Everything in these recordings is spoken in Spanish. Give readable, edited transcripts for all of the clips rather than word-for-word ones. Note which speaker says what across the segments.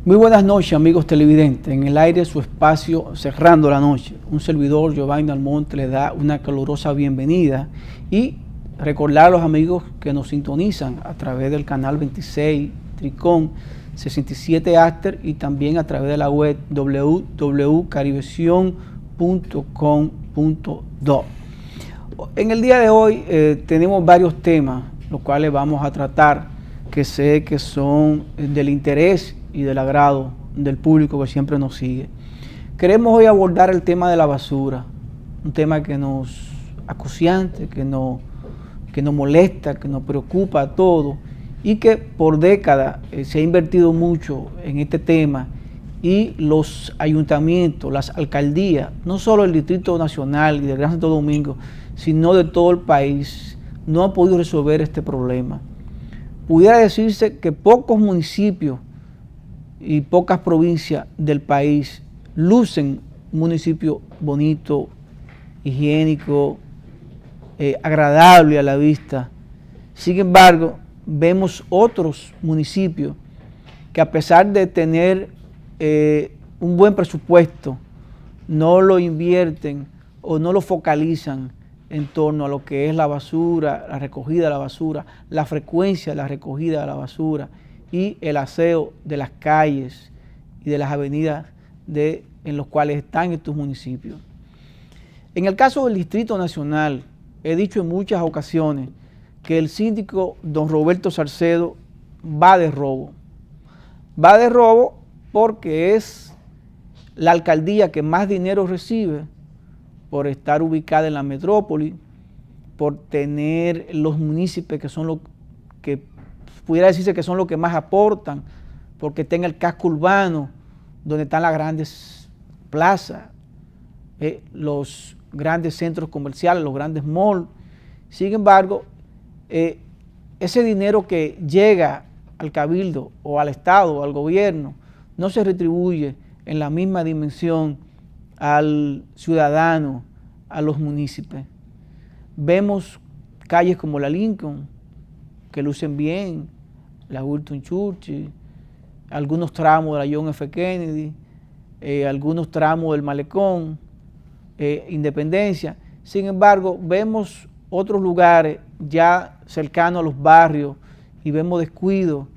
Speaker 1: Muy buenas noches, amigos televidentes. En el aire su espacio Cerrando la Noche. Un servidor, Giovanni Almonte, le da una calurosa bienvenida y recordar a los amigos que nos sintonizan a través del canal 26 Tricón 67 After y también a través de la web www.caribesion.com.do. En el día de hoy tenemos varios temas, los cuales vamos a tratar, que sé que son del interés y del agrado del público que siempre nos sigue. Queremos hoy abordar el tema de la basura, un tema que nos acuciante, que nos molesta, que nos preocupa a todos y que por décadas se ha invertido mucho en este tema y los ayuntamientos, las alcaldías, no solo del Distrito Nacional y del Gran Santo Domingo, sino de todo el país, no han podido resolver este problema. Pudiera decirse que pocos municipios y pocas provincias del país lucen un municipio bonito, higiénico, agradable a la vista. Sin embargo, vemos otros municipios que a pesar de tener un buen presupuesto, no lo invierten o no lo focalizan en torno a lo que es la basura, la recogida de la basura, la frecuencia de la recogida de la basura y el aseo de las calles y de las avenidas en los cuales están estos municipios. En el caso del Distrito Nacional, he dicho en muchas ocasiones que el síndico don Roberto Salcedo va de robo. Va de robo porque es la alcaldía que más dinero recibe por estar ubicada en la metrópoli, por tener los municipios que son los que pudiera decirse que son los que más aportan, porque está en el casco urbano, donde están las grandes plazas, los grandes centros comerciales, los grandes malls. Sin embargo, ese dinero que llega al cabildo o al Estado o al gobierno no se retribuye en la misma dimensión al ciudadano, a los municipios. Vemos calles como la Lincoln, que lucen bien, la Winston Churchill, algunos tramos de la John F. Kennedy, algunos tramos del Malecón, Independencia. Sin embargo, vemos otros lugares ya cercanos a los barrios y vemos descuido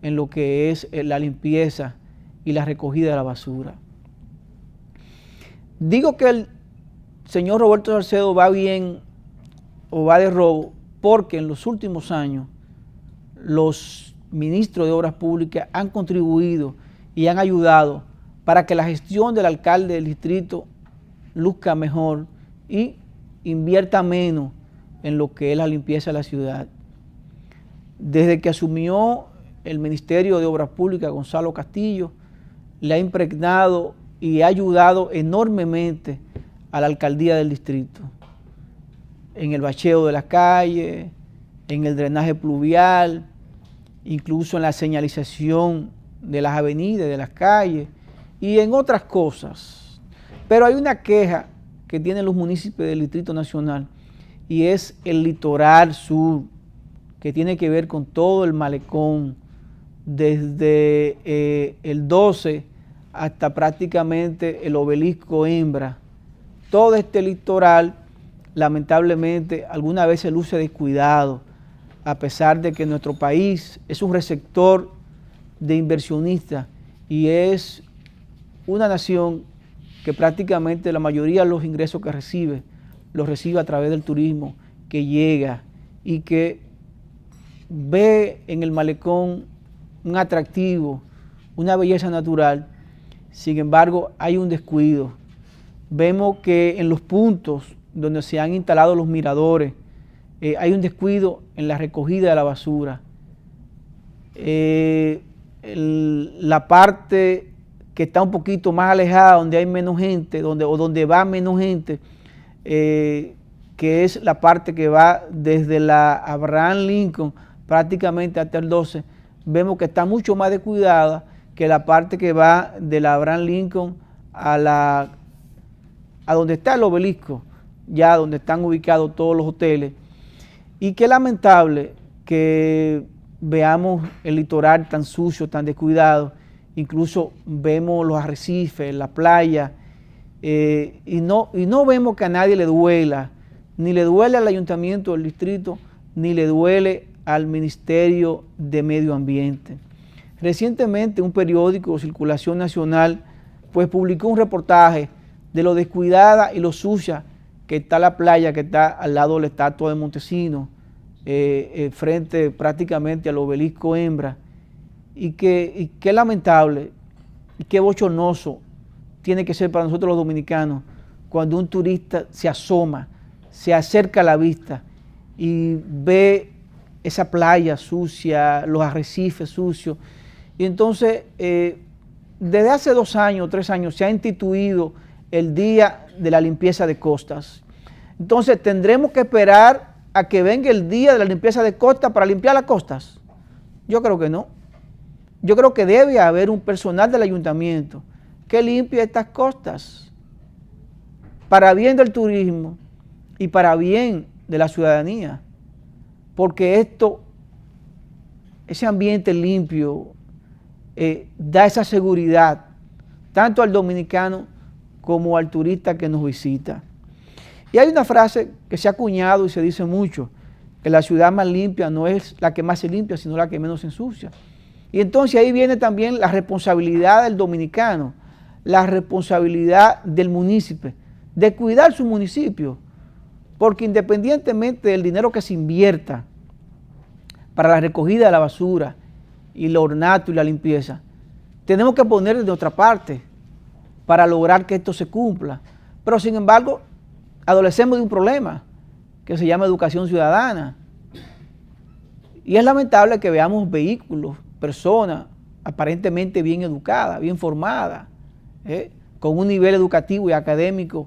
Speaker 1: en lo que es la limpieza y la recogida de la basura. Digo que el señor Roberto Salcedo va bien o va de robo porque en los últimos años los ministros de Obras Públicas han contribuido y han ayudado para que la gestión del alcalde del distrito luzca mejor y invierta menos en lo que es la limpieza de la ciudad. Desde que asumió el Ministerio de Obras Públicas, Gonzalo Castillo, le ha impregnado y ha ayudado enormemente a la alcaldía del distrito, en el bacheo de las calles, en el drenaje pluvial, incluso en la señalización de las avenidas, de las calles y en otras cosas. Pero hay una queja que tienen los municipios del Distrito Nacional y es el litoral sur, que tiene que ver con todo el malecón, desde el 12 hasta prácticamente el obelisco Hembra. Todo este litoral, lamentablemente, algunas veces luce descuidado, a pesar de que nuestro país es un receptor de inversionistas y es una nación que prácticamente la mayoría de los ingresos que recibe, los recibe a través del turismo que llega y que ve en el malecón un atractivo, una belleza natural. Sin embargo, hay un descuido. Vemos que en los puntos donde se han instalado los miradores, hay un descuido en la recogida de la basura. La parte que está un poquito más alejada, donde hay menos gente, donde va menos gente, que es la parte que va desde la Abraham Lincoln prácticamente hasta el 12, vemos que está mucho más descuidada que la parte que va de la Abraham Lincoln a donde está el obelisco, ya donde están ubicados todos los hoteles. Y qué lamentable que veamos el litoral tan sucio, tan descuidado, incluso vemos los arrecifes, la playa, y no vemos que a nadie le duela, ni le duele al ayuntamiento del distrito, ni le duele al Ministerio de Medio Ambiente. Recientemente un periódico de circulación nacional pues publicó un reportaje de lo descuidada y lo sucia que está la playa que está al lado de la estatua de Montesinos, frente prácticamente al obelisco Hembra, y qué lamentable y qué bochornoso tiene que ser para nosotros los dominicanos cuando un turista se asoma, se acerca a la vista y ve esa playa sucia, los arrecifes sucios. Y entonces, desde hace 2 años, 3 años, se ha instituido el Día de la Limpieza de Costas. Entonces, ¿tendremos que esperar a que venga el Día de la Limpieza de Costas para limpiar las costas? Yo creo que no. Yo creo que debe haber un personal del ayuntamiento que limpie estas costas para bien del turismo y para bien de la ciudadanía, porque ese ambiente limpio da esa seguridad tanto al dominicano como al turista que nos visita. Y hay una frase que se ha acuñado y se dice mucho, que la ciudad más limpia no es la que más se limpia, sino la que menos se ensucia. Y entonces ahí viene también la responsabilidad del dominicano, la responsabilidad del municipio, de cuidar su municipio, porque independientemente del dinero que se invierta para la recogida de la basura y el ornato y la limpieza, tenemos que poner de otra parte para lograr que esto se cumpla. Pero sin embargo, adolecemos de un problema que se llama educación ciudadana. Y es lamentable que veamos vehículos, personas aparentemente bien educadas, bien formadas, con un nivel educativo y académico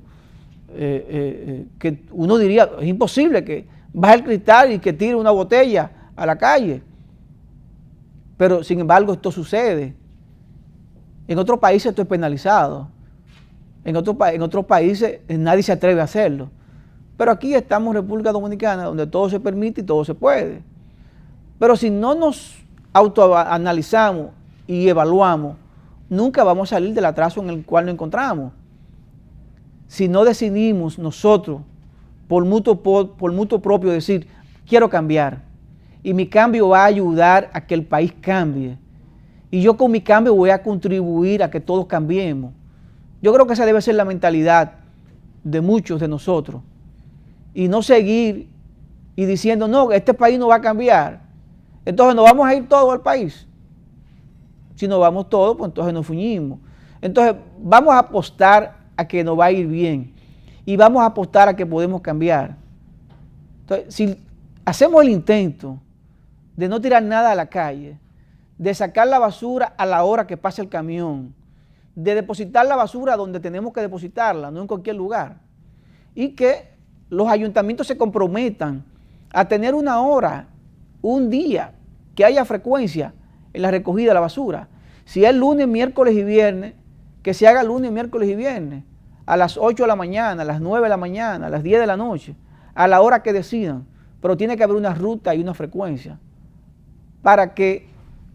Speaker 1: que uno diría, es imposible que baje el cristal y que tire una botella a la calle. Pero sin embargo esto sucede. En otros países esto es penalizado. En otros países nadie se atreve a hacerlo. Pero aquí estamos en República Dominicana, donde todo se permite y todo se puede. Pero si no nos autoanalizamos y evaluamos, nunca vamos a salir del atraso en el cual nos encontramos. Si no decidimos nosotros, por mutuo propio, decir, quiero cambiar, y mi cambio va a ayudar a que el país cambie, y yo con mi cambio voy a contribuir a que todos cambiemos. Yo creo que esa debe ser la mentalidad de muchos de nosotros, y no seguir y diciendo, no, este país no va a cambiar, entonces nos vamos a ir todos al país. Si nos vamos todos, pues entonces nos fuñimos. Entonces vamos a apostar a que nos va a ir bien y vamos a apostar a que podemos cambiar. Entonces, si hacemos el intento de no tirar nada a la calle, de sacar la basura a la hora que pase el camión, de depositar la basura donde tenemos que depositarla, no en cualquier lugar, y que los ayuntamientos se comprometan a tener una hora, un día, que haya frecuencia en la recogida de la basura. Si es lunes, miércoles y viernes, que se haga lunes, miércoles y viernes, a las 8 de la mañana, a las 9 de la mañana, a las 10 de la noche, a la hora que decidan, pero tiene que haber una ruta y una frecuencia para que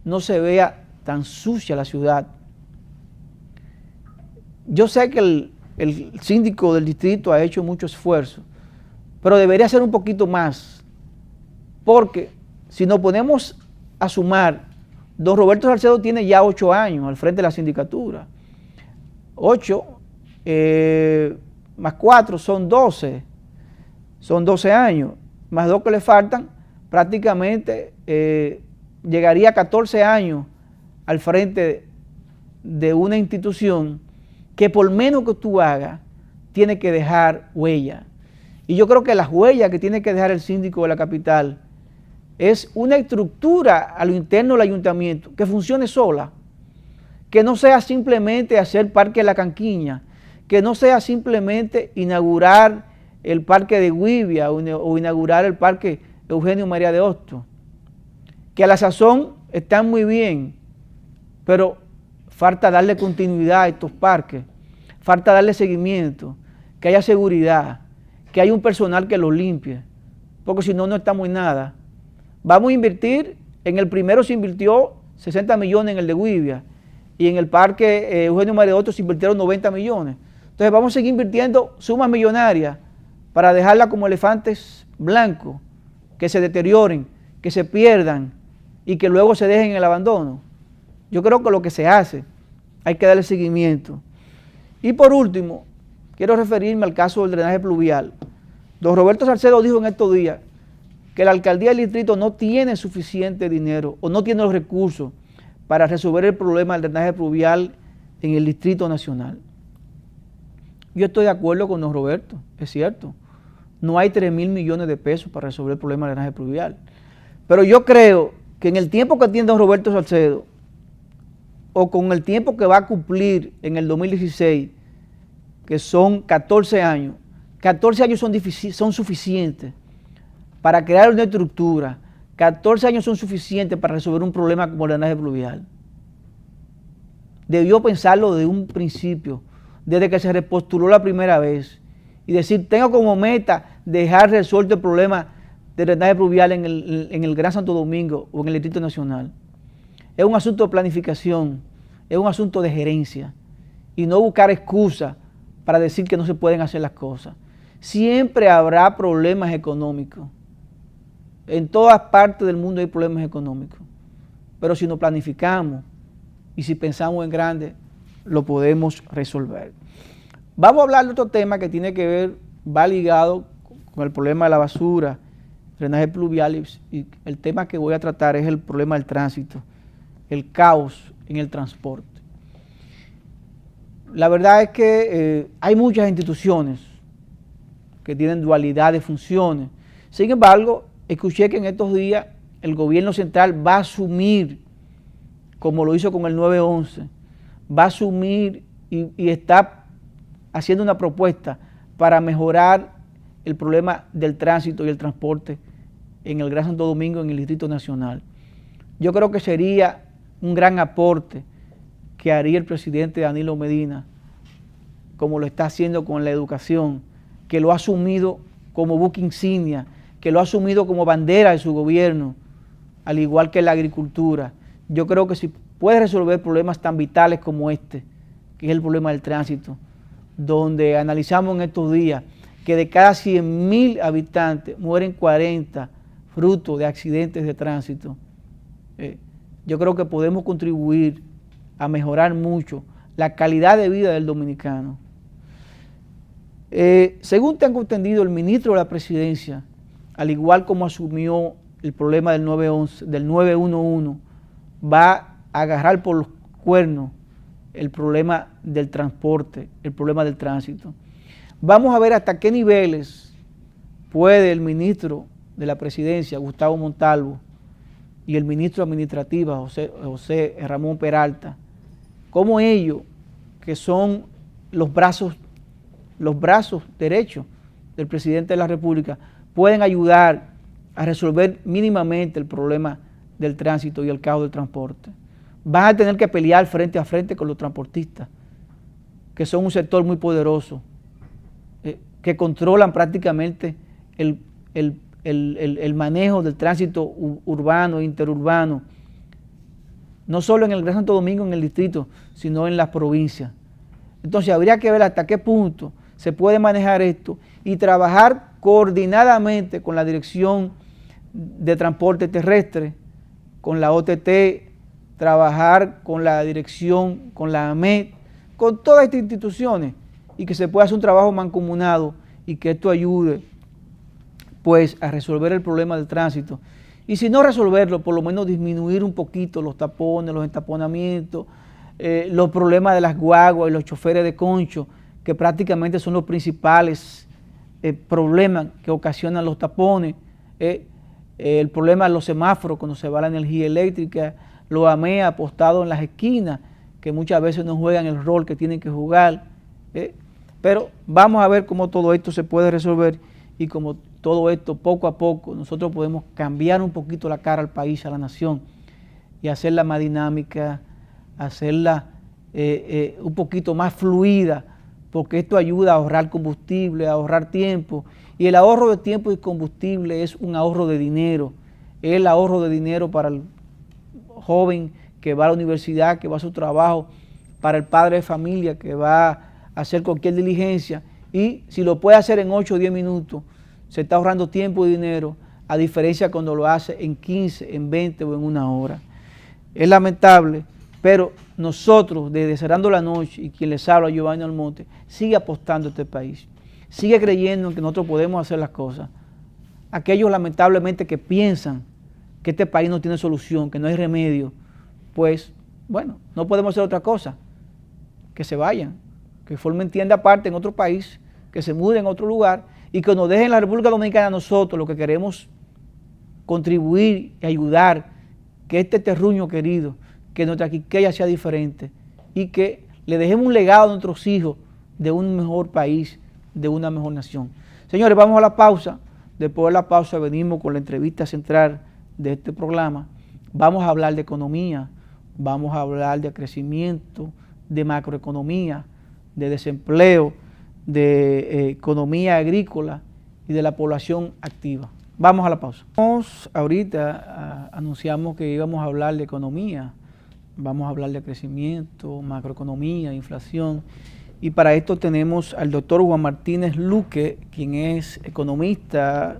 Speaker 1: no se vea tan sucia la ciudad. Yo sé que el síndico del distrito ha hecho mucho esfuerzo, pero debería hacer un poquito más, porque si nos ponemos a sumar, don Roberto Salcedo tiene ya 8 años al frente de la sindicatura. 8 más 4 son 12. Son 12 años. Más 2 que le faltan, prácticamente llegaría a 14 años al frente de una institución que por menos que tú hagas, tiene que dejar huella. Y yo creo que las huellas que tiene que dejar el síndico de la capital es una estructura a lo interno del ayuntamiento que funcione sola, que no sea simplemente hacer Parque La Canquiña, que no sea simplemente inaugurar el Parque de Guivia o inaugurar el Parque Eugenio María de Hostos, que a la sazón están muy bien, pero falta darle continuidad a estos parques, falta darle seguimiento, que haya seguridad, que haya un personal que los limpie, porque si no, no estamos en nada. Vamos a invertir, en el primero se invirtió 60 millones en el de Guivia, y en el parque Eugenio Mareoto se invirtieron 90 millones. Entonces vamos a seguir invirtiendo sumas millonarias para dejarla como elefantes blancos, que se deterioren, que se pierdan y que luego se dejen en el abandono. Yo creo que lo que se hace, hay que darle seguimiento. Y por último, quiero referirme al caso del drenaje pluvial. Don Roberto Salcedo dijo en estos días que la alcaldía del distrito no tiene suficiente dinero o no tiene los recursos para resolver el problema del drenaje pluvial en el Distrito Nacional. Yo estoy de acuerdo con don Roberto, es cierto. No hay 3.000 millones de pesos para resolver el problema del drenaje pluvial. Pero yo creo que en el tiempo que tiene don Roberto Salcedo, o con el tiempo que va a cumplir en el 2016, que son 14 años son suficientes para crear una estructura. 14 años son suficientes para resolver un problema como el drenaje pluvial. Debió pensarlo desde un principio, desde que se repostuló la primera vez, y decir, tengo como meta dejar resuelto el problema del drenaje pluvial en el Gran Santo Domingo o en el Distrito Nacional. Es un asunto de planificación, es un asunto de gerencia, y no buscar excusas para decir que no se pueden hacer las cosas. Siempre habrá problemas económicos. En todas partes del mundo hay problemas económicos. Pero si nos planificamos y si pensamos en grande, lo podemos resolver. Vamos a hablar de otro tema que tiene que ver, va ligado con el problema de la basura, drenaje pluvial, y el tema que voy a tratar es el problema del tránsito, el caos en el transporte. La verdad es que hay muchas instituciones que tienen dualidad de funciones. Sin embargo, escuché que en estos días el gobierno central va a asumir, como lo hizo con el 911, va a asumir y está haciendo una propuesta para mejorar el problema del tránsito y el transporte en el Gran Santo Domingo, en el Distrito Nacional. Yo creo que sería un gran aporte que haría el presidente Danilo Medina, como lo está haciendo con la educación, que lo ha asumido como buque insignia, que lo ha asumido como bandera de su gobierno, al igual que la agricultura. Yo creo que si puede resolver problemas tan vitales como este, que es el problema del tránsito, donde analizamos en estos días que de cada 100.000 habitantes mueren 40 fruto de accidentes de tránsito, yo creo que podemos contribuir a mejorar mucho la calidad de vida del dominicano. Según tengo entendido, el ministro de la Presidencia, al igual como asumió el problema del 911, va a agarrar por los cuernos el problema del transporte, el problema del tránsito. Vamos a ver hasta qué niveles puede el ministro de la Presidencia, Gustavo Montalvo, y el ministro de Administrativa, José Ramón Peralta, cómo ellos, que son los brazos derechos del presidente de la República, pueden ayudar a resolver mínimamente el problema del tránsito y el caos del transporte. Van a tener que pelear frente a frente con los transportistas, que son un sector muy poderoso, que controlan prácticamente el manejo del tránsito urbano e interurbano, no solo en el Gran Santo Domingo, en el distrito, sino en las provincias. Entonces habría que ver hasta qué punto se puede manejar esto y trabajar coordinadamente con la Dirección de Transporte Terrestre, con la OTT, trabajar con la dirección, con la AMET, con todas estas instituciones, y que se pueda hacer un trabajo mancomunado y que esto ayude pues a resolver el problema del tránsito. Y si no resolverlo, por lo menos disminuir un poquito los tapones, los entaponamientos, los problemas de las guaguas y los choferes de concho, que prácticamente son los principales problemas que ocasionan los tapones, el problema de los semáforos cuando se va la energía eléctrica, los AMEA apostados en las esquinas, que muchas veces no juegan el rol que tienen que jugar, pero vamos a ver cómo todo esto se puede resolver y cómo todo esto poco a poco nosotros podemos cambiar un poquito la cara al país, a la nación, y hacerla más dinámica, hacerla un poquito más fluida, porque esto ayuda a ahorrar combustible, a ahorrar tiempo, y el ahorro de tiempo y combustible es un ahorro de dinero, es el ahorro de dinero para el joven que va a la universidad, que va a su trabajo, para el padre de familia que va a hacer cualquier diligencia, y si lo puede hacer en 8 o 10 minutos, se está ahorrando tiempo y dinero, a diferencia cuando lo hace en 15, en 20 o en 1 hora. Es lamentable, pero nosotros, desde Cerrando la Noche, y quien les habla, Giovanni Almonte, sigue apostando a este país, sigue creyendo en que nosotros podemos hacer las cosas. Aquellos lamentablemente que piensan que este país no tiene solución, que no hay remedio, pues, bueno, no podemos hacer otra cosa, que se vayan, que formen tienda aparte en otro país, que se muden a otro lugar y que nos dejen la República Dominicana a nosotros, lo que queremos contribuir y ayudar, que este terruño querido, que nuestra Quisqueya sea diferente y que le dejemos un legado a nuestros hijos de un mejor país, de una mejor nación. Señores, vamos a la pausa. Después de la pausa venimos con la entrevista central de este programa. Vamos a hablar de economía, vamos a hablar de crecimiento, de macroeconomía, de desempleo, de economía agrícola y de la población activa. Vamos a la pausa. Ahorita anunciamos que íbamos a hablar de economía, vamos a hablar de crecimiento, macroeconomía, inflación, y para esto tenemos al doctor Juan Martínez Luque, quien es economista,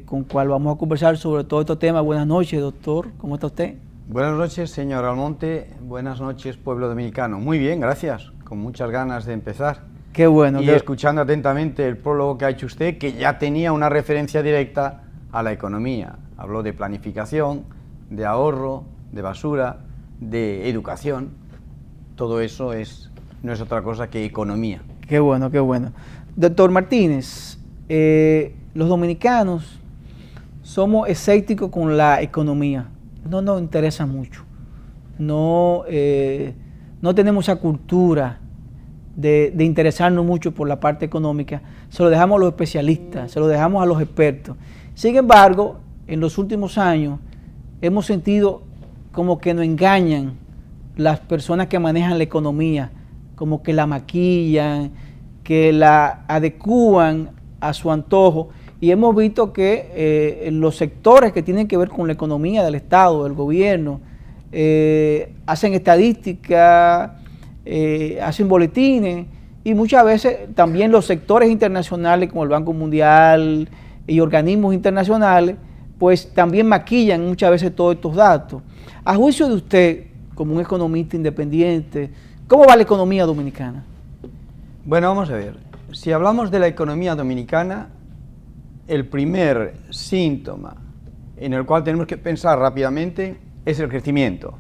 Speaker 1: con cual vamos a conversar sobre todo estos temas. Buenas noches, doctor, ¿cómo está usted?
Speaker 2: Buenas noches, señor Almonte, buenas noches, pueblo dominicano. Muy bien, gracias, con muchas ganas de empezar.
Speaker 1: Qué bueno.
Speaker 2: Y escuchando atentamente el prólogo que ha hecho usted, que ya tenía una referencia directa a la economía. Habló de planificación, de ahorro, de basura, de educación. Todo eso no es otra cosa que economía.
Speaker 1: Qué bueno, qué bueno. Doctor Martínez, los dominicanos somos escépticos con la economía. No nos interesa mucho. No tenemos esa cultura de interesarnos mucho por la parte económica. Se lo dejamos a los especialistas, se lo dejamos a los expertos. Sin embargo, en los últimos años hemos sentido como que nos engañan las personas que manejan la economía, como que la maquillan, que la adecúan a su antojo, y hemos visto que los sectores que tienen que ver con la economía del Estado, del gobierno, hacen estadísticas, hacen boletines, y muchas veces también los sectores internacionales como el Banco Mundial y organismos internacionales, pues también maquillan muchas veces todos estos datos. A juicio de usted, como un economista independiente, ¿cómo va la economía dominicana?
Speaker 2: Bueno, vamos a ver. Si hablamos de la economía dominicana, el primer síntoma en el cual tenemos que pensar rápidamente es el crecimiento.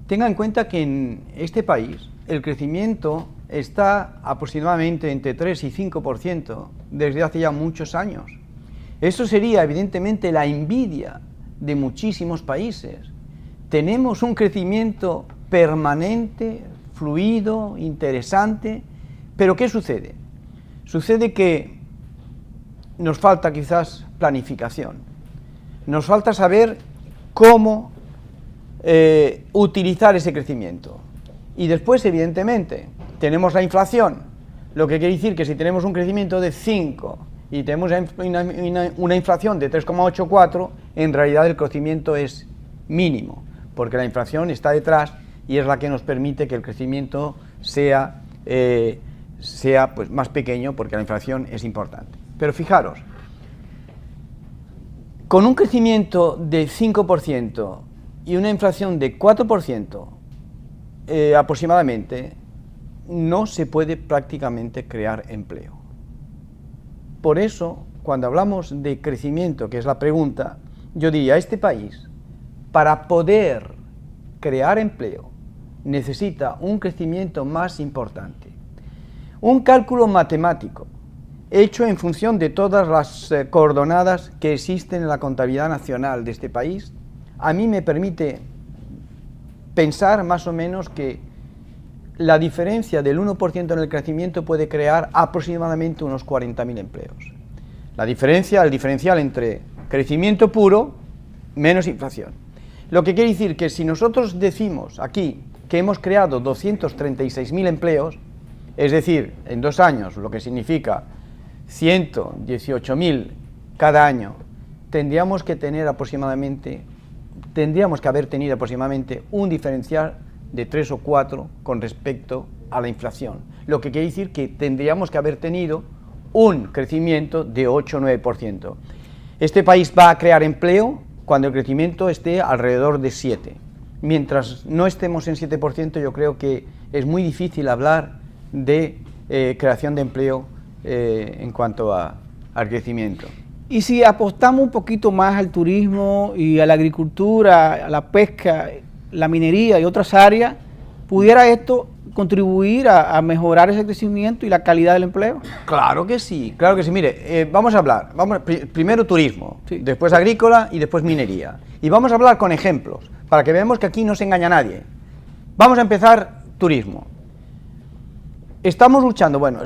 Speaker 2: Tenga en cuenta que en este país el crecimiento está aproximadamente entre 3 y 5% desde hace ya muchos años. Eso sería evidentemente la envidia de muchísimos países. Tenemos un crecimiento permanente, fluido, interesante, pero ¿qué sucede? Sucede que nos falta quizás planificación, nos falta saber cómo utilizar ese crecimiento. Y después, evidentemente, tenemos la inflación, lo que quiere decir que si tenemos un crecimiento de 5 y tenemos una inflación de 3,84, en realidad el crecimiento es mínimo, porque la inflación está detrás y es la que nos permite que el crecimiento sea pues, más pequeño, porque la inflación es importante. Pero fijaros, con un crecimiento de 5% y una inflación de 4% aproximadamente, no se puede prácticamente crear empleo. Por eso, cuando hablamos de crecimiento, que es la pregunta, yo diría, este país, para poder crear empleo, necesita un crecimiento más importante. Un cálculo matemático, hecho en función de todas las coordenadas que existen en la contabilidad nacional de este país, a mí me permite pensar más o menos que la diferencia del 1% en el crecimiento puede crear aproximadamente unos 40.000 empleos. El diferencial entre crecimiento puro menos inflación. Lo que quiere decir que si nosotros decimos aquí que hemos creado 236.000 empleos, es decir, en 2 años, lo que significa 118.000 cada año, tendríamos que tener aproximadamente tendríamos que haber tenido aproximadamente un diferencial de 3 o 4 con respecto a la inflación, lo que quiere decir que tendríamos que haber tenido un crecimiento de 8 o 9%. Este país va a crear empleo cuando el crecimiento esté alrededor de 7. Mientras no estemos en 7%, yo creo que es muy difícil hablar de creación de empleo en cuanto al crecimiento.
Speaker 1: Y si apostamos un poquito más al turismo y a la agricultura, a la pesca, la minería y otras áreas, ¿pudiera esto contribuir a mejorar ese crecimiento y la calidad del empleo?
Speaker 2: Claro que sí, claro que sí. Mire, vamos a hablar, primero turismo,
Speaker 1: sí,
Speaker 2: después agrícola y después minería. Y vamos a hablar con ejemplos, para que veamos que aquí no se engaña a nadie. Vamos a empezar turismo. Estamos luchando, bueno,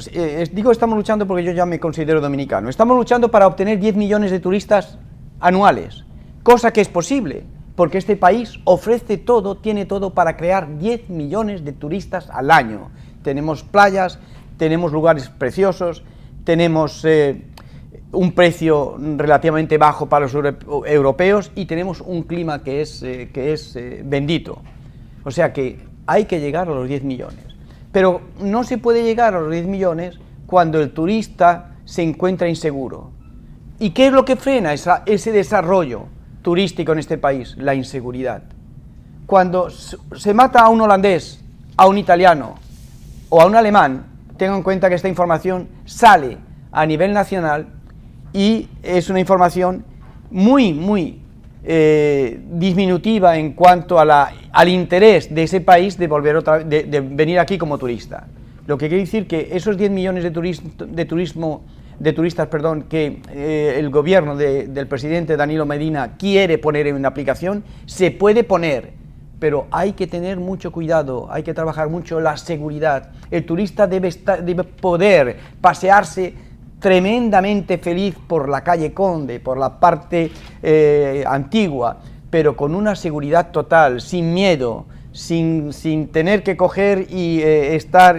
Speaker 2: digo estamos luchando porque yo ya me considero dominicano, estamos luchando para obtener 10 millones de turistas anuales, cosa que es posible, porque este país ofrece todo, tiene todo para crear 10 millones de turistas al año. Tenemos playas, tenemos lugares preciosos, tenemos un precio relativamente bajo para los europeos y tenemos un clima que es bendito. O sea que hay que llegar a los 10 millones. Pero no se puede llegar a los 10 millones cuando el turista se encuentra inseguro. ¿Y qué es lo que frena ese desarrollo turístico en este país? La inseguridad. Cuando se mata a un holandés, a un italiano o a un alemán, tengan en cuenta que esta información sale a nivel nacional y es una información muy disminutiva en cuanto al interés de ese país de venir aquí como turista. Lo que quiere decir que esos 10 millones de turistas que el gobierno del presidente Danilo Medina quiere poner en una aplicación, se puede poner, pero hay que tener mucho cuidado, hay que trabajar mucho la seguridad. El turista debe poder pasearse tremendamente feliz por la calle Conde, por la parte antigua, pero con una seguridad total, sin miedo, sin tener que coger y estar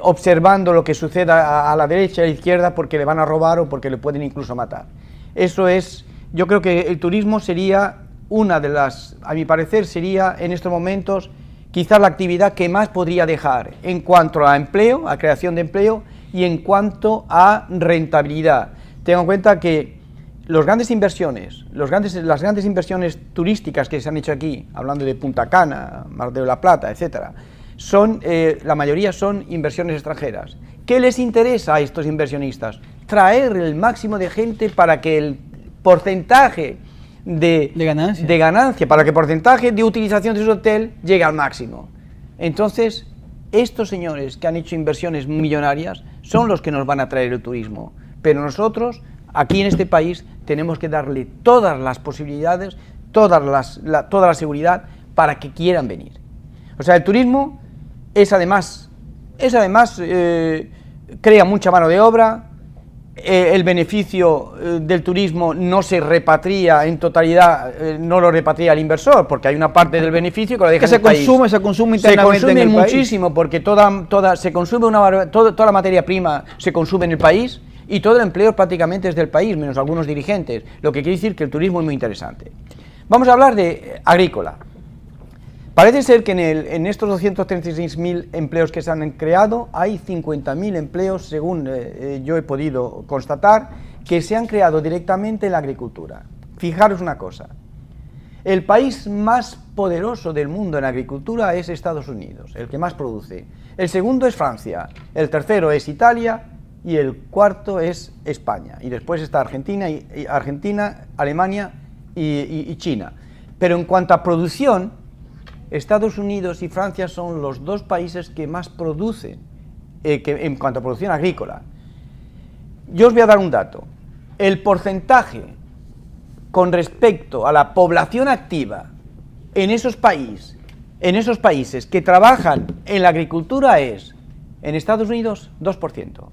Speaker 2: observando lo que suceda a la derecha y a la izquierda porque le van a robar o porque le pueden incluso matar. Eso es, yo creo que el turismo sería una de las, a mi parecer, sería en estos momentos quizás la actividad que más podría dejar en cuanto a empleo, a creación de empleo, y en cuanto a rentabilidad. Tengan en cuenta que las grandes inversiones turísticas que se han hecho aquí, hablando de Punta Cana, Mar de la Plata, etcétera, la mayoría son inversiones extranjeras. ¿Qué les interesa a estos inversionistas? Traer el máximo de gente para que el porcentaje de ganancia, para que el porcentaje de utilización de su hotel llegue al máximo. Entonces, estos señores que han hecho inversiones millonarias son los que nos van a traer el turismo, pero nosotros aquí en este país tenemos que darle todas las posibilidades, toda la seguridad para que quieran venir. O sea, el turismo es además crea mucha mano de obra, el beneficio del turismo no se repatria en totalidad, no lo repatria el inversor, porque hay una parte del beneficio que lo deja en el país.
Speaker 1: Se consume internamente en el
Speaker 2: muchísimo,
Speaker 1: país.
Speaker 2: Porque toda la materia prima se consume en el país y todo el empleo prácticamente es del país, menos algunos dirigentes, lo que quiere decir que el turismo es muy interesante. Vamos a hablar de agrícola. Parece ser que en estos 236.000 empleos que se han creado, hay 50.000 empleos, según yo he podido constatar, que se han creado directamente en la agricultura. Fijaros una cosa, el país más poderoso del mundo en agricultura es Estados Unidos, el que más produce. El segundo es Francia, el tercero es Italia y el cuarto es España. Y después está Argentina, Alemania y China. Pero en cuanto a producción, Estados Unidos y Francia son los dos países que más producen en cuanto a producción agrícola. Yo os voy a dar un dato. El porcentaje con respecto a la población activa en esos países que trabajan en la agricultura es, en Estados Unidos, 2%,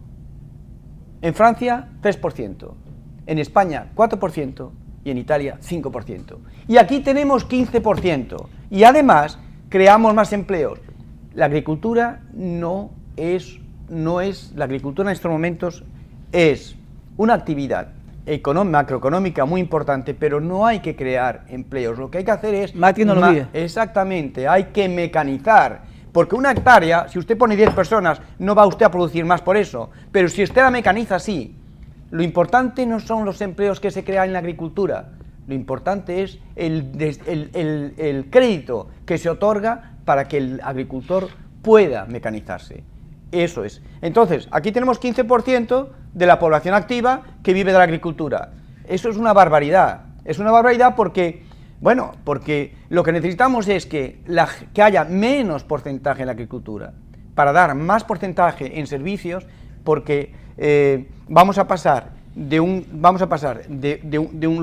Speaker 2: en Francia, 3%, en España, 4%, y en Italia 5%. Y aquí tenemos 15%. Y además creamos más empleos. La agricultura la agricultura en estos momentos es una actividad macroeconómica muy importante, pero no hay que crear empleos. Lo que hay que hacer es...
Speaker 1: Más tecnología.
Speaker 2: Exactamente, hay que mecanizar. Porque una hectárea, si usted pone 10 personas, no va usted a producir más por eso. Pero si usted la mecaniza, sí. Lo importante no son los empleos que se crean en la agricultura. Lo importante es el crédito que se otorga para que el agricultor pueda mecanizarse. Eso es. Entonces, aquí tenemos 15% de la población activa que vive de la agricultura. Eso es una barbaridad. Es una barbaridad porque, bueno, porque lo que necesitamos es que haya menos porcentaje en la agricultura para dar más porcentaje en servicios, porque vamos a pasar de un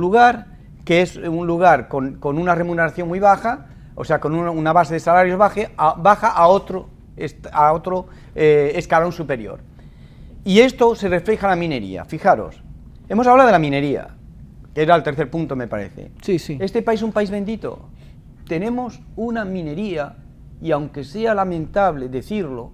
Speaker 2: lugar que es un lugar con una remuneración muy baja, o sea, con una base de salarios baja a otro escalón superior. Y esto se refleja en la minería. Fijaros, hemos hablado de la minería, que era el tercer punto, me parece.
Speaker 1: Sí, sí.
Speaker 2: Este país es un país bendito. Tenemos una minería, y aunque sea lamentable decirlo,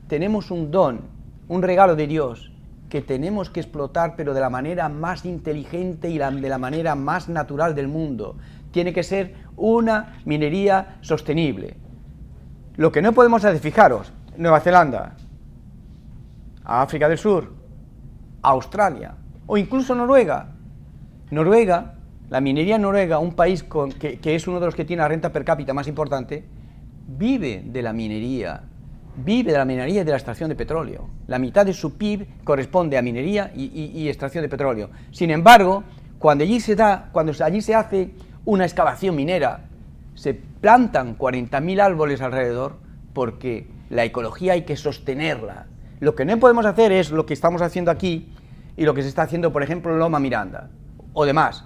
Speaker 2: tenemos un don, un regalo de Dios, que tenemos que explotar, pero de la manera más inteligente y de la manera más natural del mundo. Tiene que ser una minería sostenible. Lo que no podemos hacer, fijaros, Nueva Zelanda, África del Sur, Australia, o incluso Noruega. Noruega, la minería en Noruega, un país que es uno de los que tiene la renta per cápita más importante, vive de la minería y de la extracción de petróleo. La mitad de su PIB corresponde a minería y extracción de petróleo. Sin embargo, cuando allí se hace una excavación minera, se plantan 40.000 árboles alrededor, porque la ecología hay que sostenerla. Lo que no podemos hacer es lo que estamos haciendo aquí y lo que se está haciendo, por ejemplo, en Loma Miranda, o demás,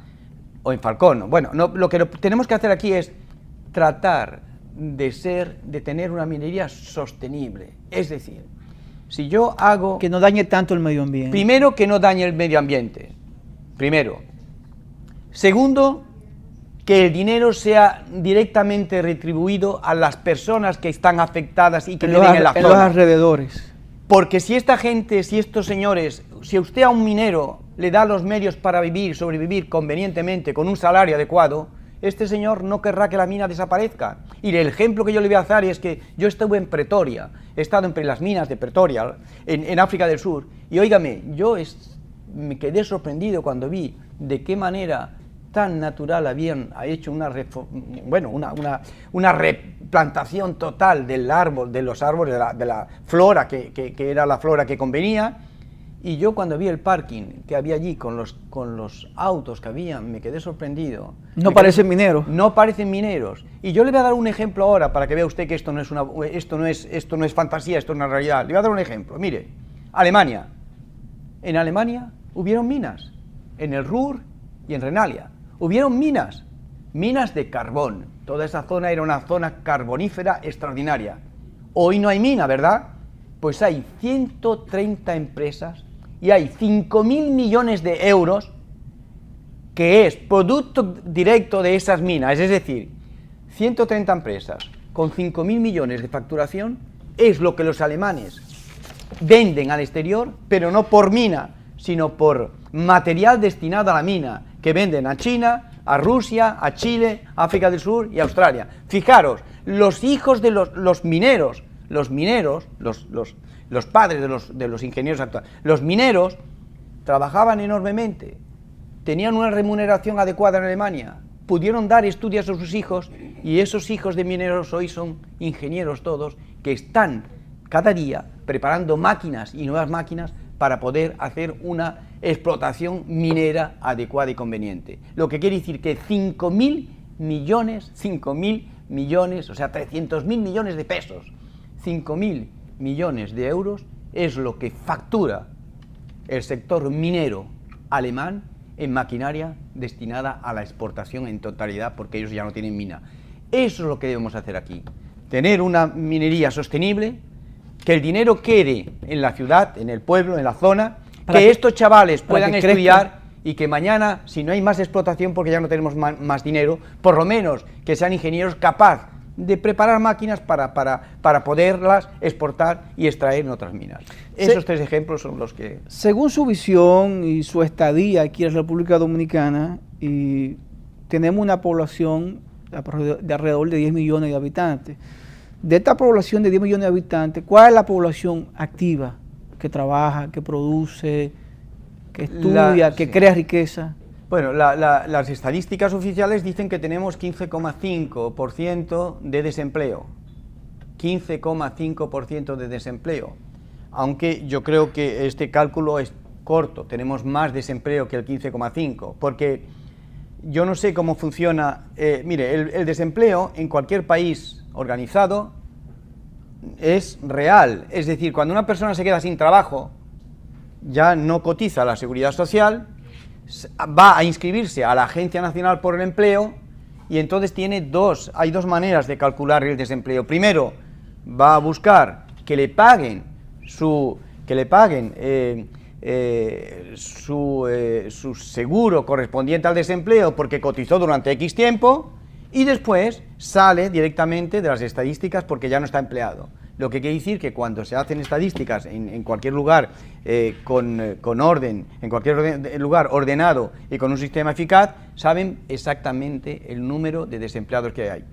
Speaker 2: o en Falcón. Bueno, lo que tenemos que hacer aquí es tratar de tener una minería sostenible. Es decir, si yo hago...
Speaker 1: Que no dañe tanto el medio ambiente.
Speaker 2: Primero, que no dañe el medio ambiente. Primero. Segundo, que el dinero sea directamente retribuido a las personas que están afectadas y que viven en la zona.
Speaker 1: En los alrededores.
Speaker 2: Porque si esta gente, si estos señores, si usted a un minero le da los medios para sobrevivir convenientemente, con un salario adecuado, este señor no querrá que la mina desaparezca. Y el ejemplo que yo le voy a dar es que yo estuve en Pretoria, he estado entre las minas de Pretoria, en África del Sur, y óigame, me quedé sorprendido cuando vi de qué manera tan natural habían hecho una replantación total de los árboles, de la flora, que era la flora que convenía. Y yo cuando vi el parking que había allí con los autos que había, me quedé sorprendido.
Speaker 1: No parecen mineros.
Speaker 2: No parecen mineros. Y yo le voy a dar un ejemplo ahora para que vea usted que esto no es fantasía, esto es una realidad. Le voy a dar un ejemplo. Mire, Alemania. En Alemania hubieron minas, en el Ruhr y en Renalia. Hubieron minas de carbón. Toda esa zona era una zona carbonífera extraordinaria. Hoy no hay mina, ¿verdad? Pues hay 130 empresas y hay 5.000 millones de euros que es producto directo de esas minas. Es decir, 130 empresas con 5.000 millones de facturación es lo que los alemanes venden al exterior, pero no por mina, sino por material destinado a la mina, que venden a China, a Rusia, a Chile, a África del Sur y a Australia. Fijaros, los hijos de los mineros, los padres de los ingenieros actuales, los mineros trabajaban enormemente, tenían una remuneración adecuada en Alemania, pudieron dar estudios a sus hijos, y esos hijos de mineros hoy son ingenieros todos, que están cada día preparando máquinas y nuevas máquinas para poder hacer una explotación minera adecuada y conveniente. Lo que quiere decir que 5.000 millones, o sea, 300.000 millones de pesos, 5.000 millones de euros es lo que factura el sector minero alemán en maquinaria destinada a la exportación en totalidad, porque ellos ya no tienen mina. Eso es lo que debemos hacer aquí, tener una minería sostenible, que el dinero quede en la ciudad, en el pueblo, en la zona, que estos chavales puedan estudiar y que mañana, si no hay más explotación porque ya no tenemos más dinero, por lo menos que sean ingenieros capaz de preparar máquinas para poderlas exportar y extraer en otras minas. Esos tres ejemplos son los que...
Speaker 1: Según su visión y su estadía aquí en la República Dominicana, y tenemos una población de alrededor de 10 millones de habitantes. De esta población de 10 millones de habitantes, ¿cuál es la población activa que trabaja, que produce, que estudia, que crea riqueza?
Speaker 2: Bueno, las estadísticas oficiales dicen que tenemos 15,5% de desempleo. 15,5% de desempleo. Aunque yo creo que este cálculo es corto, tenemos más desempleo que el 15,5%, porque yo no sé cómo funciona. Mire, el desempleo en cualquier país organizado es real. Es decir, cuando una persona se queda sin trabajo, ya no cotiza a la Seguridad Social, va a inscribirse a la Agencia Nacional por el Empleo y entonces hay dos maneras de calcular el desempleo. Primero, va a buscar que le paguen su seguro correspondiente al desempleo porque cotizó durante X tiempo, y después sale directamente de las estadísticas porque ya no está empleado. Lo que quiere decir que cuando se hacen estadísticas en cualquier lugar con orden, en cualquier lugar ordenado y con un sistema eficaz, saben exactamente el número de desempleados que hay.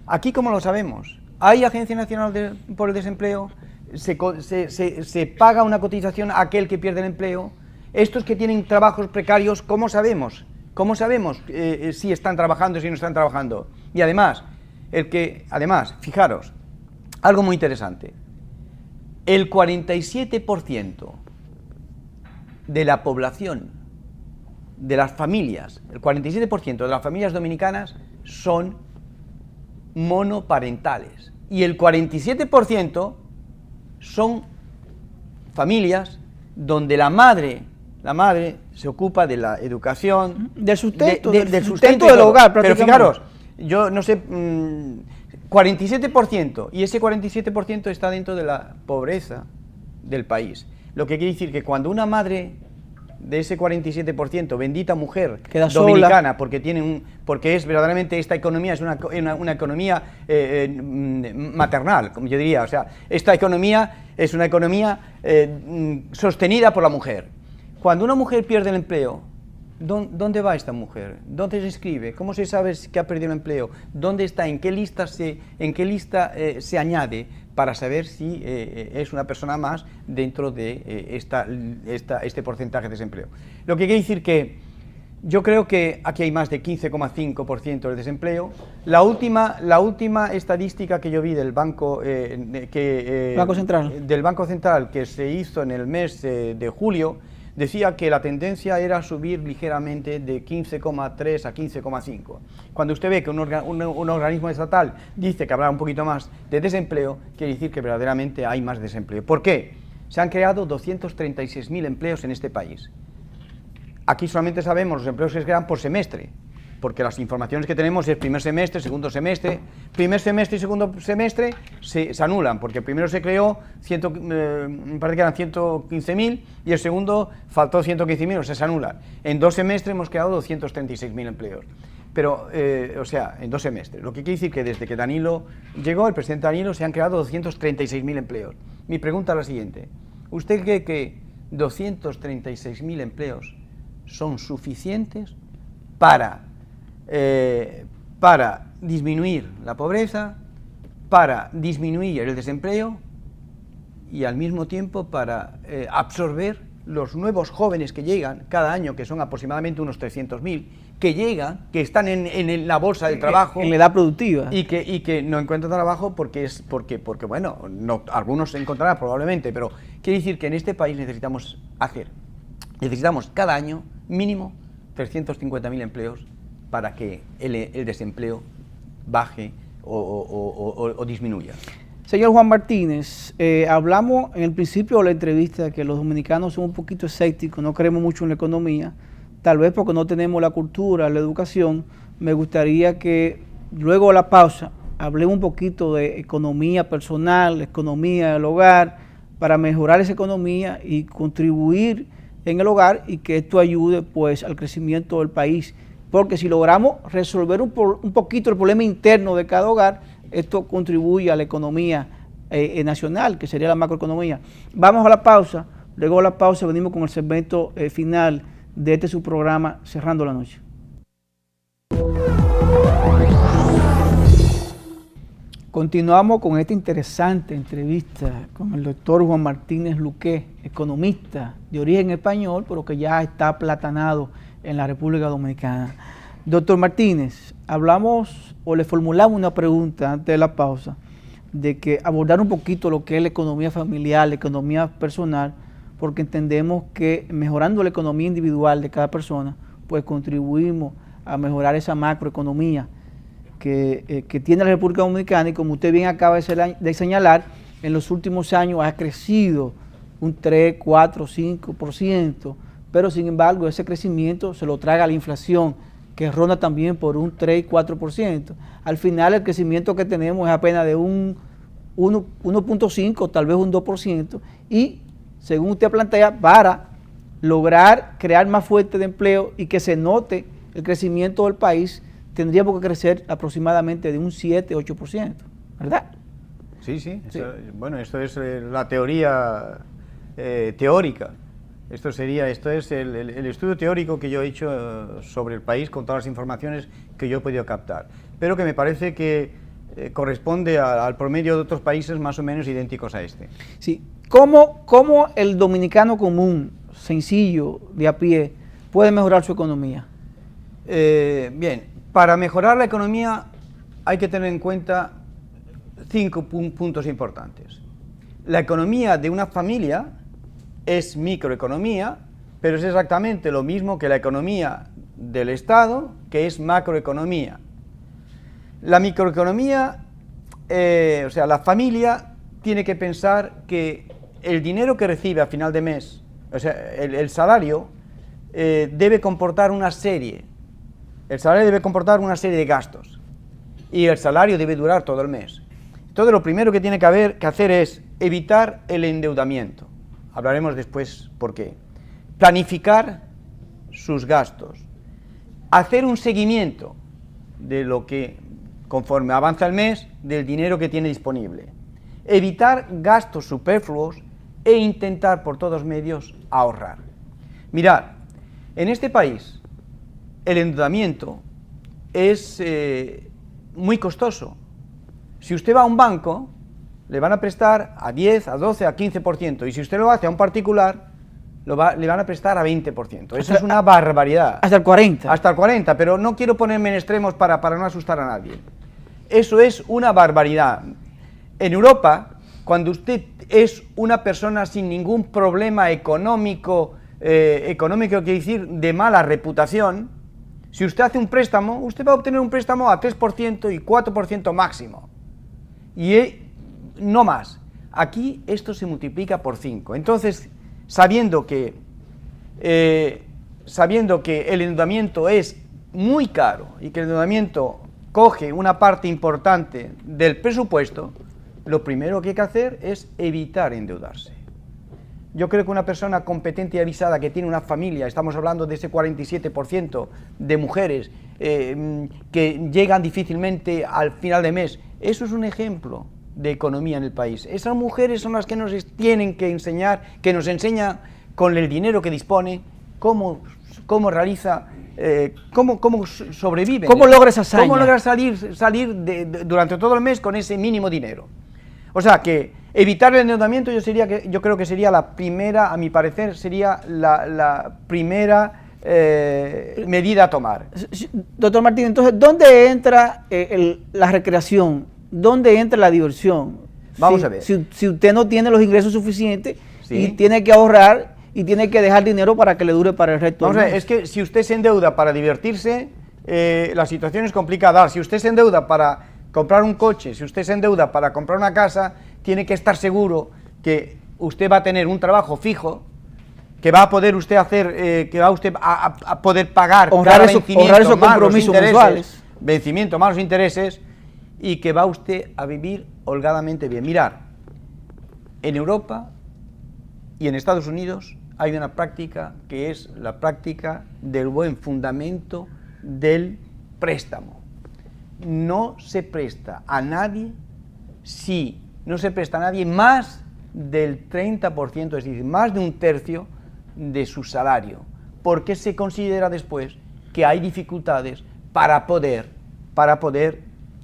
Speaker 2: Aquí, ¿cómo lo sabemos? ¿Hay Agencia Nacional por el Desempleo? ¿Se paga una cotización a aquel que pierde el empleo? Estos que tienen trabajos precarios, ¿cómo sabemos? ¿Cómo sabemos si están trabajando, si no están trabajando? Y además, fijaros, algo muy interesante, el 47% de la población, de las familias, el 47% de las familias dominicanas son monoparentales y el 47% son familias donde la madre se ocupa de la educación,
Speaker 1: del sustento,
Speaker 2: del sustento del hogar. Pero fijaros, yo no sé, 47%, y ese 47% está dentro de la pobreza del país. Lo que quiere decir que cuando una madre de ese 47%, bendita mujer
Speaker 1: queda
Speaker 2: dominicana,
Speaker 1: sola,
Speaker 2: porque es verdaderamente, esta economía es una economía maternal, como yo diría. O sea, esta economía es una economía sostenida por la mujer. Cuando una mujer pierde el empleo, ¿dónde va esta mujer? ¿Dónde se inscribe? ¿Cómo se sabe que ha perdido el empleo? ¿Dónde está? ¿En qué lista se añade para saber si es una persona más dentro de este porcentaje de desempleo? Lo que quiere decir que yo creo que aquí hay más de 15,5% de desempleo. La última estadística que yo vi del Banco Central que se hizo en el mes de julio decía que la tendencia era subir ligeramente de 15,3 a 15,5. Cuando usted ve que un organismo estatal dice que habrá un poquito más de desempleo, quiere decir que verdaderamente hay más desempleo. ¿Por qué? Se han creado 236.000 empleos en este país. Aquí solamente sabemos los empleos que se crean por semestre, porque las informaciones que tenemos es primer semestre, segundo semestre. Primer semestre y segundo semestre se anulan, porque el primero se creó, me parece que eran 115.000, y el segundo faltó 115.000, o sea, se anulan. En 2 semestres hemos creado 236.000 empleos. Pero, o sea, en 2 semestres. Lo que quiere decir que desde que Danilo llegó, el presidente Danilo, se han creado 236.000 empleos. Mi pregunta es la siguiente. ¿Usted cree que 236.000 empleos son suficientes para disminuir la pobreza, para disminuir el desempleo y al mismo tiempo para absorber los nuevos jóvenes que llegan cada año, que son aproximadamente unos 300.000, que llegan, que están en la bolsa del trabajo,
Speaker 1: en la edad productiva,
Speaker 2: y que no encuentran trabajo porque bueno, algunos se encontrarán probablemente, pero quiere decir que en este país necesitamos cada año mínimo 350.000 empleos para que el desempleo baje o disminuya.
Speaker 1: Señor Juan Martínez, hablamos en el principio de la entrevista que los dominicanos son un poquito escépticos, no creemos mucho en la economía, tal vez porque no tenemos la cultura, la educación. Me gustaría que luego de la pausa hablemos un poquito de economía personal, economía del hogar, para mejorar esa economía y contribuir en el hogar y que esto ayude pues al crecimiento del país. Porque si logramos resolver un poquito el problema interno de cada hogar, esto contribuye a la economía nacional, que sería la macroeconomía. Vamos a la pausa, luego de la pausa venimos con el segmento final de este su programa Cerrando la Noche. Continuamos con esta interesante entrevista con el doctor Juan Martínez Luque, economista de origen español, pero que ya está aplatanado en la República Dominicana. Doctor Martínez, hablamos o le formulamos una pregunta antes de la pausa, de que abordar un poquito lo que es la economía familiar, la economía personal, porque entendemos que mejorando la economía individual de cada persona, pues contribuimos a mejorar esa macroeconomía que tiene la República Dominicana, y como usted bien acaba de señalar, en los últimos años ha crecido un 3, 4, 5%, pero sin embargo ese crecimiento se lo traga la inflación, que ronda también por un 3, 4%. Al final el crecimiento que tenemos es apenas de un 1.5, tal vez un 2%, y según usted plantea, para lograr crear más fuente de empleo y que se note el crecimiento del país, tendríamos que crecer aproximadamente de un 7, 8%, ¿verdad?
Speaker 2: Sí, sí. Bueno, esto es la teoría teórica. Esto es el estudio teórico que yo he hecho sobre el país con todas las informaciones que yo he podido captar, pero que me parece que corresponde al promedio de otros países más o menos idénticos a este.
Speaker 1: Sí. ¿Cómo el dominicano común, sencillo, de a pie, puede mejorar su economía?
Speaker 2: Bien. Para mejorar la economía hay que tener en cuenta 5 puntos importantes. La economía de una familia es microeconomía, pero es exactamente lo mismo que la economía del Estado, que es macroeconomía. La microeconomía, o sea, la familia tiene que pensar que el dinero que recibe a final de mes, o sea, el salario, debe comportar una serie. El salario debe comportar una serie de gastos y el salario debe durar todo el mes. Entonces lo primero que tiene que hacer es evitar el endeudamiento. Hablaremos después por qué. Planificar sus gastos. Hacer un seguimiento de lo que, conforme avanza el mes, del dinero que tiene disponible. Evitar gastos superfluos e intentar por todos medios ahorrar. Mirad, en este país el endeudamiento es muy costoso. Si usted va a un banco, le van a prestar a 10, a 12, a 15%, y si usted lo hace a un particular, le van a prestar a 20%. Eso es una barbaridad.
Speaker 1: Hasta el 40%.
Speaker 2: Hasta el 40%, pero no quiero ponerme en extremos para no asustar a nadie. Eso es una barbaridad. En Europa, cuando usted es una persona sin ningún problema económico quiere decir de mala reputación, si usted hace un préstamo, usted va a obtener un préstamo a 3% y 4% máximo. Y no más. Aquí esto se multiplica por 5. Entonces, sabiendo que el endeudamiento es muy caro y que el endeudamiento coge una parte importante del presupuesto, lo primero que hay que hacer es evitar endeudarse. Yo creo que una persona competente y avisada que tiene una familia, estamos hablando de ese 47% de mujeres que llegan difícilmente al final de mes, eso es un ejemplo de economía en el país. Esas mujeres son las que nos tienen que enseñar, que nos enseñan con el dinero que dispone, cómo realiza, cómo sobrevive.
Speaker 1: ¿Cómo logra esa hazaña?
Speaker 2: ¿Cómo logra salir durante todo el mes con ese mínimo dinero? O sea que evitar el endeudamiento yo creo que sería la primera, a mi parecer, sería la primera medida a tomar.
Speaker 1: Doctor Martín, entonces, ¿dónde entra la recreación? ¿Dónde entra la diversión?
Speaker 2: Vamos a ver.
Speaker 1: Si usted no tiene los ingresos suficientes,
Speaker 2: sí,
Speaker 1: y tiene que ahorrar y tiene que dejar dinero para que le dure para el resto del mes.
Speaker 2: Vamos a ver, es que si usted se endeuda para divertirse, la situación es complicada. Si usted se endeuda para comprar un coche, si usted se endeuda para comprar una casa, tiene que estar seguro que usted va a tener un trabajo fijo, que va a poder usted hacer, que va usted a poder pagar
Speaker 1: honrar esos compromisos mensuales,
Speaker 2: vencimiento más los intereses, y que va usted a vivir holgadamente bien. Mirar, en Europa y en Estados Unidos hay una práctica que es la práctica del buen fundamento del préstamo. no se presta a nadie si no se presta a nadie más del 30%, es decir, más de un tercio de su salario, porque se considera después que hay dificultades para poder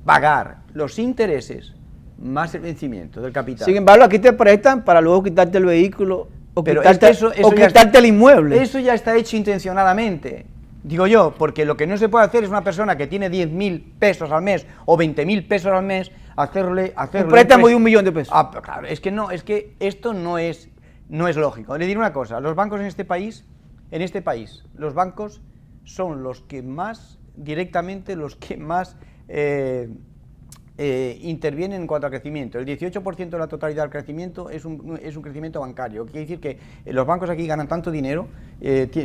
Speaker 2: pagar los intereses más el vencimiento del capital.
Speaker 1: Sin embargo, aquí te prestan para luego quitarte el vehículo o
Speaker 2: Pero
Speaker 1: quitarte,
Speaker 2: es que
Speaker 1: quitarte el inmueble.
Speaker 2: Eso ya está hecho intencionadamente, digo yo, porque lo que no se puede hacer es una persona que tiene 10.000 pesos al mes o 20.000 pesos al mes, hacerle
Speaker 1: un préstamo de 1 millón de pesos.
Speaker 2: Ah, claro, es que esto no es lógico. Le diré una cosa, los bancos en este país, los bancos son los que más, directamente, intervienen en cuanto a crecimiento. El 18% de la totalidad del crecimiento es un crecimiento bancario. Quiere decir que los bancos aquí ganan tanto dinero,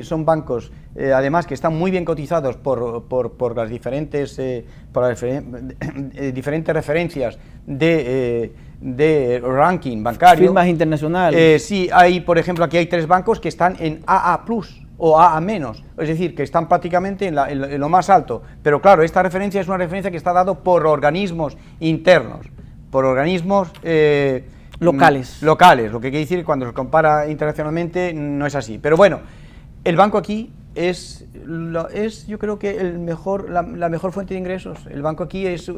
Speaker 2: son bancos, además, que están muy bien cotizados por las diferentes diferentes referencias de ranking bancario.
Speaker 1: Firmas internacionales.
Speaker 2: Sí, por ejemplo, aquí hay 3 bancos que están en AA+, o AA-, es decir, que están prácticamente en lo más alto. Pero claro, esta referencia es una referencia que está dado por organismos internos, por organismos
Speaker 1: locales.
Speaker 2: Lo que quiere decir que cuando se compara internacionalmente no es así. Pero bueno, el banco aquí es yo creo que la mejor fuente de ingresos. El banco aquí es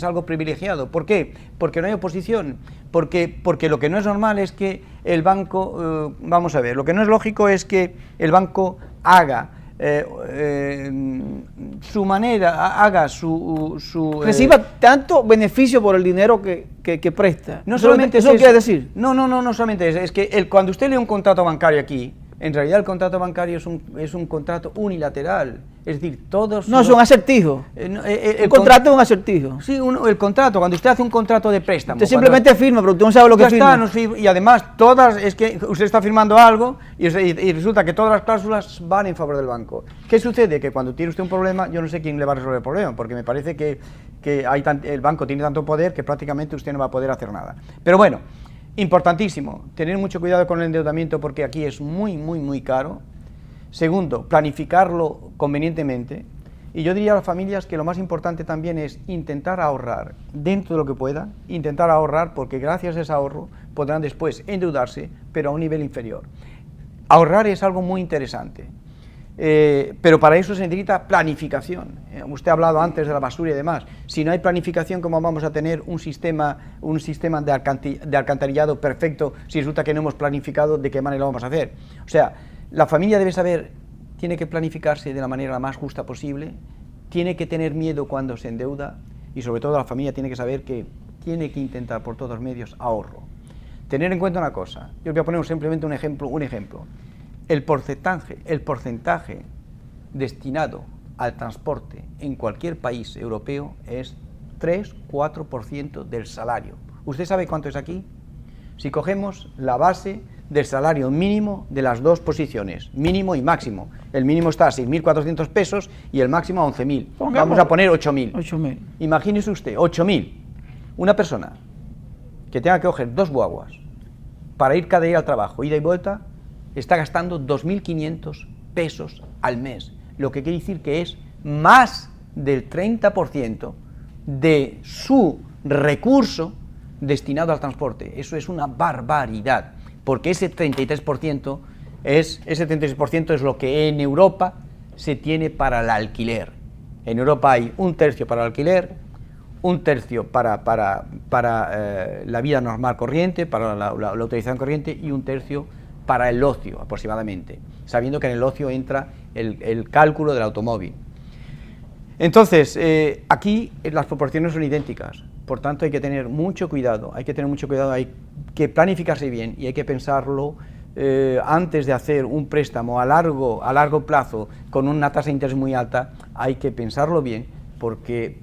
Speaker 2: algo privilegiado. ¿Por qué? Porque no hay oposición, porque lo que no es normal es que el banco, vamos a ver, lo que no es lógico es que el banco haga su manera,
Speaker 1: reciba tanto beneficio por el dinero que presta.
Speaker 2: No solamente
Speaker 1: ¿Eso quiere decir?
Speaker 2: No solamente eso, es que cuando usted lee un contrato bancario aquí, en realidad el contrato bancario es un contrato unilateral, es decir, todos...
Speaker 1: No, son acertijos. El contrato es un acertijo.
Speaker 2: Sí, el contrato, cuando usted hace un contrato de préstamo...
Speaker 1: Usted simplemente firma, pero usted no sabe lo que firma.
Speaker 2: Y además, es que usted está firmando algo y resulta que todas las cláusulas van en favor del banco. ¿Qué sucede? Que cuando tiene usted un problema, yo no sé quién le va a resolver el problema, porque me parece que el banco tiene tanto poder que prácticamente usted no va a poder hacer nada. Pero bueno, importantísimo, tener mucho cuidado con el endeudamiento porque aquí es muy, muy, muy caro. Segundo, planificarlo convenientemente. Y yo diría a las familias que lo más importante también es intentar ahorrar dentro de lo que puedan, intentar ahorrar porque gracias a ese ahorro podrán después endeudarse, pero a un nivel inferior. Ahorrar es algo muy interesante, pero para eso se necesita planificación. Usted ha hablado antes de la basura y demás. Si no hay planificación, ¿cómo vamos a tener un sistema de alcantarillado perfecto si resulta que no hemos planificado de qué manera lo vamos a hacer? O sea, la familia debe saber, tiene que planificarse de la manera más justa posible, tiene que tener miedo cuando se endeuda y sobre todo la familia tiene que saber que tiene que intentar por todos los medios ahorro. Tener en cuenta una cosa, yo voy a poner simplemente un ejemplo. El porcentaje destinado al transporte en cualquier país europeo es 3-4% del salario. ¿Usted sabe cuánto es aquí? Si cogemos la base del salario mínimo de las dos posiciones, mínimo y máximo. El mínimo está a 6.400 pesos y el máximo a 11.000. Vamos a poner 8.000. Imagínese usted, 8.000. Una persona que tenga que coger 2 guaguas para ir cada día al trabajo, ida y vuelta, está gastando 2.500 pesos al mes, lo que quiere decir que es más del 30% de su recurso destinado al transporte. Eso es una barbaridad, porque ese 33% es lo que en Europa se tiene para el alquiler. En Europa hay 1/3 para el alquiler, 1/3 para la vida normal corriente, para la utilización corriente y 1/3 para el ocio aproximadamente, sabiendo que en el ocio entra el cálculo del automóvil. Entonces, aquí las proporciones son idénticas, por tanto hay que tener mucho cuidado, hay que planificarse bien y hay que pensarlo antes de hacer un préstamo a largo plazo con una tasa de interés muy alta, hay que pensarlo bien porque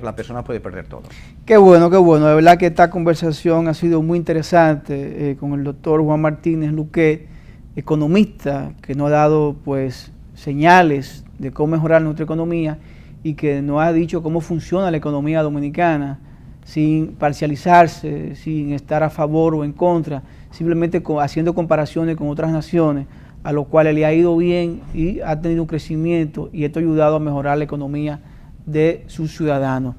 Speaker 2: la persona puede perder todo.
Speaker 1: Qué bueno, de verdad que esta conversación ha sido muy interesante con el doctor Juan Martínez Luque, economista, que nos ha dado pues señales de cómo mejorar nuestra economía y que nos ha dicho cómo funciona la economía dominicana sin parcializarse, sin estar a favor o en contra, simplemente haciendo comparaciones con otras naciones a los cuales le ha ido bien y ha tenido un crecimiento y esto ha ayudado a mejorar la economía de sus ciudadanos.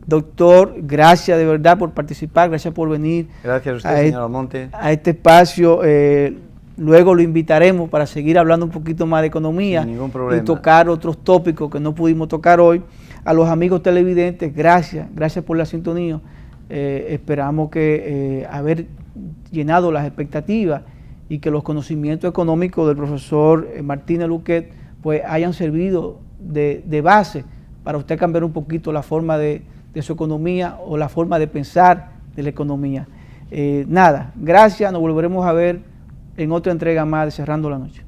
Speaker 1: Doctor, gracias de verdad por participar, gracias por venir.
Speaker 2: Gracias a usted, señor Almonte.
Speaker 1: A este espacio. Luego lo invitaremos para seguir hablando un poquito más de economía.
Speaker 2: Sin ningún problema.
Speaker 1: Y tocar otros tópicos que no pudimos tocar hoy. A los amigos televidentes, gracias por la sintonía. Esperamos que haber llenado las expectativas y que los conocimientos económicos del profesor Martínez Luquet pues hayan servido de base para usted cambiar un poquito la forma de su economía o la forma de pensar de la economía. Nada, gracias, nos volveremos a ver en otra entrega más de Cerrando la Noche.